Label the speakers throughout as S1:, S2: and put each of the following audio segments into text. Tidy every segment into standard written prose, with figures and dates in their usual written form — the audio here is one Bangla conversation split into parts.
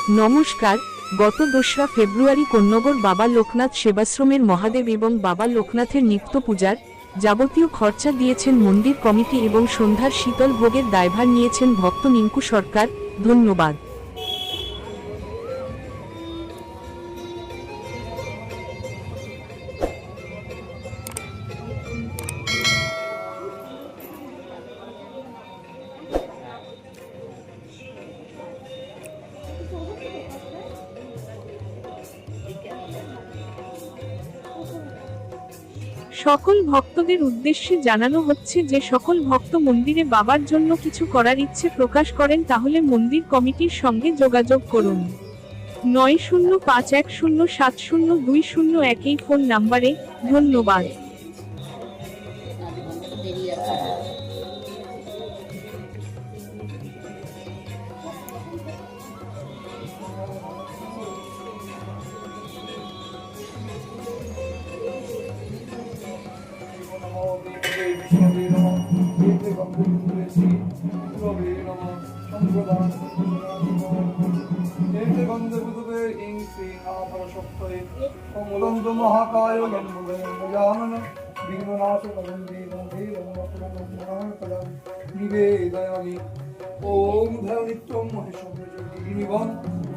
S1: নমস্কার। গত ২রা ফেব্রুয়ারি কোন্নগর বাবা লোকনাথ সেবাশ্রমের মহাদেব এবং বাবা লোকনাথের নিত্য পূজার যাবতীয় খরচা দিয়েছেন মন্দির কমিটি এবং সন্ধ্যার শীতল ভোগের দায়ভার নিয়েছেন ভক্ত নিঙ্কু সরকার। ধন্যবাদ। সকল ভক্তদের উদ্দেশ্যে জানানো হচ্ছে যে সকল ভক্ত মন্দিরে বাবার জন্য কিছু করার ইচ্ছে প্রকাশ করেন তাহলে মন্দির কমিটির সঙ্গে যোগাযোগ করুন 9051070201 এই ফোন নাম্বারে। ধন্যবাদ।
S2: মহাকায় নিবেদয়ামি ওম ধ্যান নিত্যম মহেশম নিবন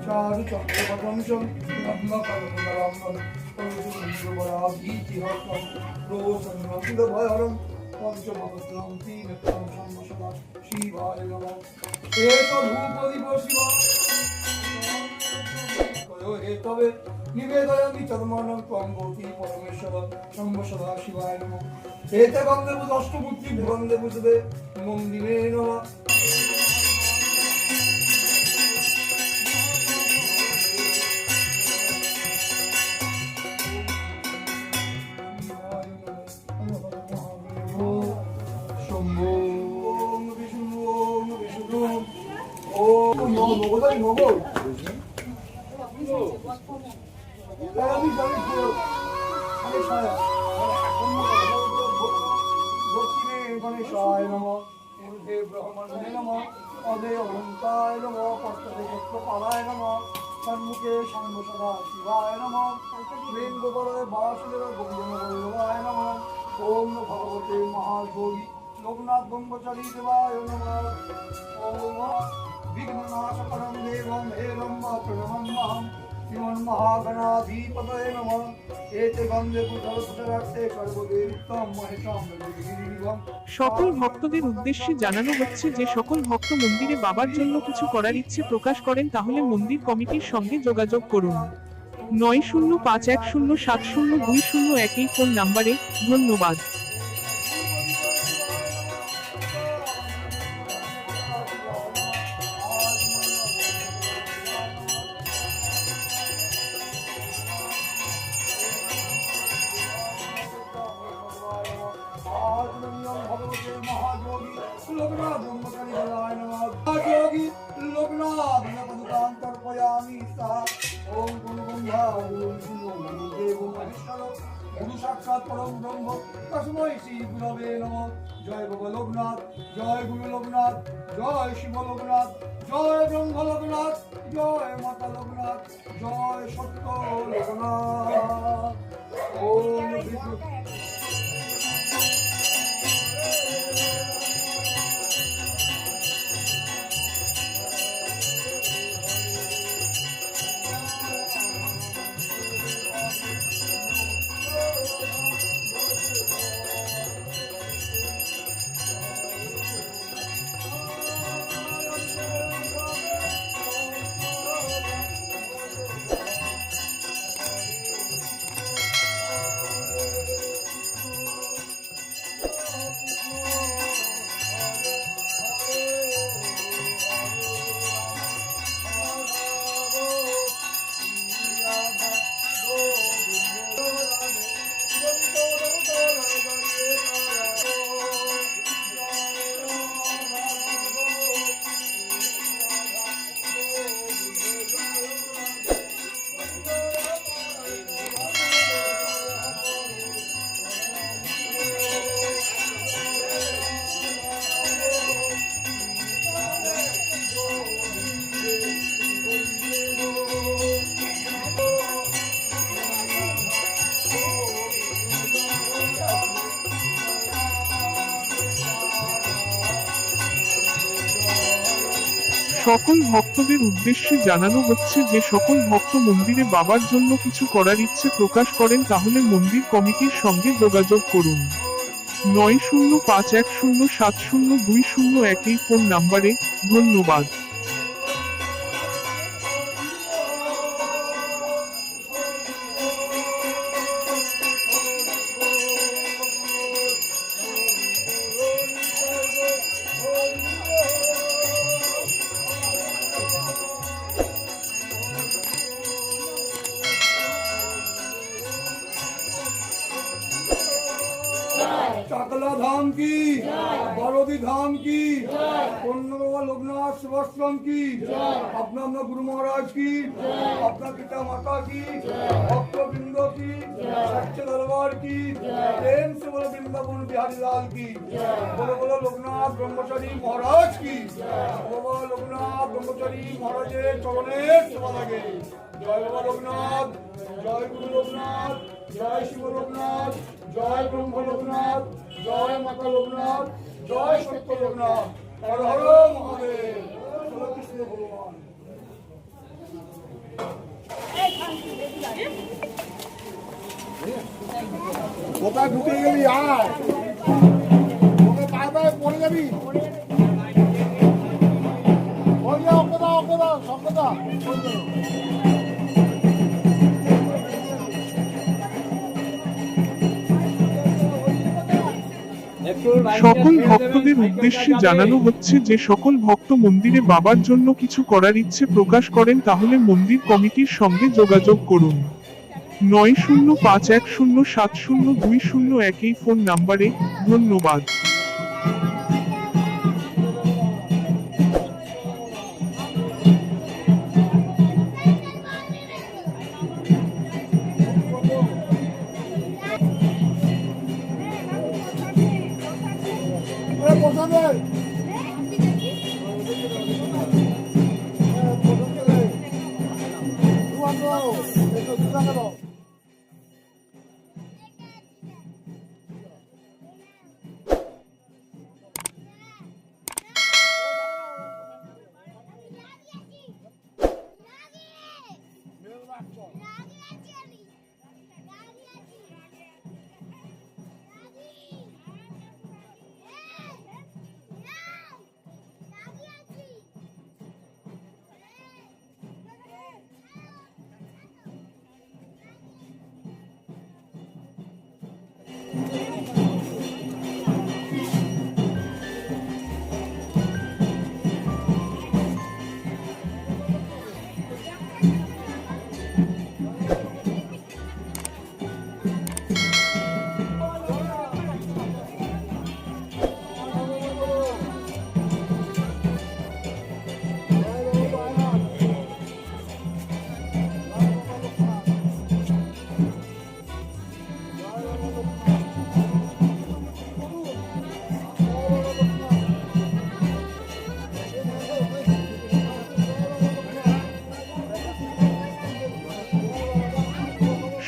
S2: চারু চক্রপতংশম রত্নকলমরামম পঞ্চমন্ত্রবরাভীতিহস্তম রোষন্নকিলভয়হরম পঞ্চমহস্রম তিনত্রম সম্মসদা শিবায় নমঃ এতভূপদীপ শিবায় তবে নিবেদয়ামি চর্মণং ত্বং গৌতী পরমেশ্বর সম্মসদা শিবায় নমঃ এতে গন্ধে বুধ অষ্টমূর্তি গন্ধে বুঝবে মন্দিরে নমঃ 먹어다니 먹어. আমি জানি তো আমি সায় দক্ষিণে গণেশায় নমঃ ঊর্ধ্বে ব্রহ্মণে নমঃ অদে অনন্তায় নমঃ পশ্চাতে গোত্রপালায় নমঃ সম্মুখে সম্মসদা শিবায় নমঃ বৃন্দবরে বাসুদেব গোবিন্দবল্লভায় নমঃ ওম ভগবতে মহাযোগী লোকনাথ ব্রহ্মচারী দেবায় নমঃ ওম বিঘ্ননাশকরং দেবং হেরং প্রণমাম্যহং শ্রীমন মহাগণাধিপতয়ে নমঃ এতে গন্ধে পুজো রাখতে সর্বদেবতম মহেশম দেবীবং।
S1: সকল ভক্তদের উদ্দেশ্যে জানানো হচ্ছে যে সকল ভক্ত মন্দিরে বাবার জন্য কিছু করার ইচ্ছে প্রকাশ করেন তাহলে মন্দির কমিটির সঙ্গে যোগাযোগ করুন 9051070201 এই ফোন নাম্বারে। ধন্যবাদ।
S2: लोकनाथ ब्रह्मचारी देवाय नमः योगी लोकनाथ पदकांतर्पयामि सा ओम गुरुबंधा गुरुदेव महेश्वर गुरु साक्षात् परम ब्रह्म तस्मै श्री गुरवे नमः। जय बाबा लोकनाथ, जय गुरु लोकनाथ, जय शिव लोकनाथ, जय ब्रह्म लोकनाथ, जय माता लोकनाथ, जय सत्य लोकनाथ। ओम
S3: সকল ভক্তদের উদ্দেশ্যে জানানো হচ্ছে যে সকল ভক্ত মন্দিরে বাবার জন্য কিছু করার ইচ্ছে প্রকাশ করেন তাহলে মন্দির কমিটির সঙ্গে যোগাযোগ করুন 9051070201 এই ফোন নাম্বারে। ধন্যবাদ।
S2: चाकला धाम की, बारोदी धाम की, कौन बाबा लोकनाथ सेवाश्रम की, अपना अपना गुरु महाराज की, अपना पिता माता की, भक्त बिंदो की, सच्चे दरबार की, प्रेम से बोलो वृंदावन बिहारी लाल की, बोलो बोलो लोकनाथ ब्रह्मचारी महाराज की, बोलो लोकनाथ ब्रह्मचारी महाराजे चरणे सेवा लगे। जय बाबा लोकनाथ, जय गुरु लोकनाथ, जय शिव लोकनाथ, जय ब्रह्म लोकनाथ, जय माता लोकनाथ, जय सत्य लोकनाथ, हर हर महादेव, चलो कृष्ण भगवान। কোথায় ঢুকে গেলি আয়, ওকে পায়ে পায়ে পড়ে যাবি। ওকে দাও সঙ্গে দাও।
S3: সকল ভক্তদের উদ্দেশ্যে জানানো হচ্ছে যে সকল ভক্ত মন্দিরে বাবার জন্য কিছু করার ইচ্ছে প্রকাশ করেন তাহলে মন্দির কমিটির সঙ্গে যোগাযোগ করুন 9051070201 এই ফোন নাম্বারে। ধন্যবাদ।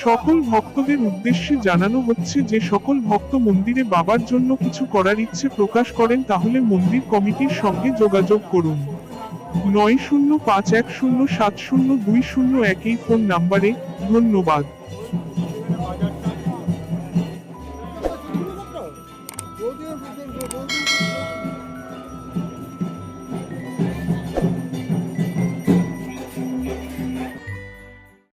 S3: সকল ভক্তদের উদ্দেশ্যে জানানো হচ্ছে যে সকল ভক্ত মন্দিরে বাবার জন্য কিছু করার ইচ্ছে প্রকাশ করেন তাহলে মন্দির কমিটির সঙ্গে যোগাযোগ করুন 9051070201 এই ফোন নাম্বারে। ধন্যবাদ।